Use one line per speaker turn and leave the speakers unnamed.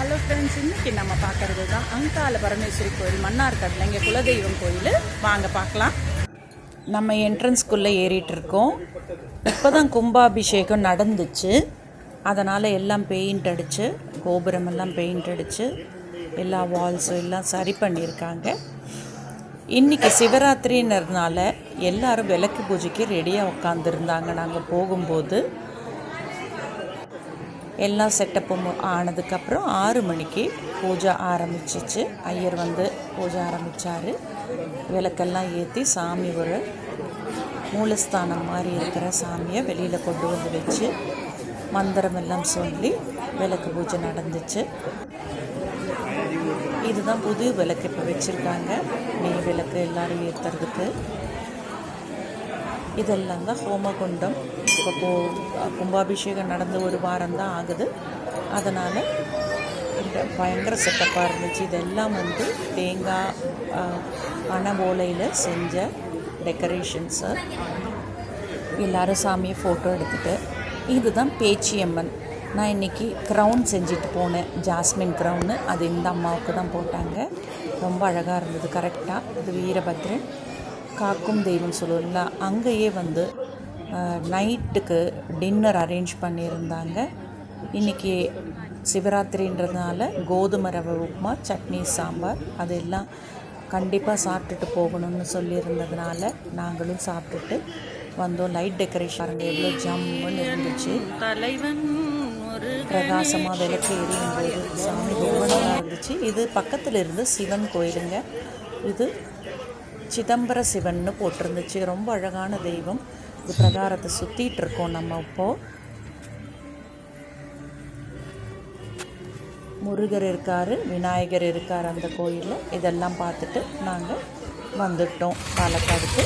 Hello friends, இன்றைக்கி நம்ம பார்க்குறது தான் அங்காள பரமேஸ்வரி கோயில், மன்னார்காட்டில் இங்கே குலதெய்வம் கோயில். வாங்க பார்க்கலாம். நம்ம என்ட்ரன்ஸ்குள்ளே ஏறிட்டு இருக்கோம். இப்போ தான் கும்பாபிஷேகம் நடந்துச்சு. அதனால் எல்லாம் பெயிண்ட் அடித்து, கோபுரமெல்லாம் பெயிண்ட் அடித்து, எல்லா வால்ஸும் எல்லாம் சரி பண்ணியிருக்காங்க. இன்றைக்கி சிவராத்திரின்றதுனால எல்லோரும் விளக்கு பூஜைக்கு ரெடியாக உட்காந்துருந்தாங்க. நாங்கள் போகும்போது எல்லா செட்டப்பும் ஆனதுக்கப்புறம் 6 மணிக்கு பூஜை ஆரம்பிச்சிச்சு. ஐயர் வந்து பூஜை ஆரம்பித்தார். விளக்கெல்லாம் ஏற்றி சாமி ஒரு மூலஸ்தானம் மாதிரி இருக்கிற சாமியை வெளியில் கொண்டு வந்து வச்சு மந்திரமெல்லாம் சொல்லி விளக்கு பூஜை நடந்துச்சு. இதுதான் புது விளக்கு இப்போ வச்சுருக்காங்க, நெய் விளக்கு எல்லோரும் ஏற்றுறதுக்கு. இதெல்லாம் தான் ஹோமகுண்டம். இப்போ கும்பாபிஷேகம் நடந்து 1 வாரம் தான் ஆகுது. அதனால் இந்த பயங்கர செட்டப்பாக இருந்துச்சு. இதெல்லாம் வந்து தேங்காய் பனை ஓலையில் செஞ்ச டெக்கரேஷன்ஸு. எல்லோரும் சாமியை ஃபோட்டோ எடுத்துகிட்டு, இதுதான் பேச்சியம்மன். நான் இன்றைக்கி க்ரௌன் செஞ்சுட்டு போனேன், ஜாஸ்மின் க்ரௌன்னு. அது இந்த அம்மாவுக்கு தான் போட்டாங்க. ரொம்ப அழகாக இருந்தது. கரெக்டாக இது வீரபத்ரன் காக்கும் தெய்வம் சொல்லுவோம்ல, அங்கேயே வந்து நைட்டுக்கு டின்னர் அரேஞ்ச் பண்ணியிருந்தாங்க. இன்றைக்கி சிவராத்திரின்றதுனால கோதுமை ரவை உப்புமா, சட்னி, சாம்பார் அதெல்லாம் கண்டிப்பாக சாப்பிட்டுட்டு போகணும்னு சொல்லியிருந்ததுனால நாங்களும் சாப்பிட்டுட்டு வந்தோம். லைட் டெக்கரேஷன் பாருங்கள் எவ்வளோ ஜம்முன்னு இருந்துச்சு. தலைவன் பிரகாசமாக விளக்கு எரியும் போது சாமி ரொம்ப நல்லா இருந்துச்சு. இது பக்கத்தில் இருந்து சிவன் கோயிலுங்க. இது சிதம்பர சிவன்னு போட்டிருந்துச்சு. ரொம்ப அழகான தெய்வம். இது பிரகாரத்தை சுற்றிட்டு இருக்கோம் நம்ம. இப்போது முருகர் இருக்கார், விநாயகர் இருக்கார் அந்த கோயிலில். இதெல்லாம் பார்த்துட்டு நாங்கள் வந்துட்டோம் பாலக்காடுக்கு.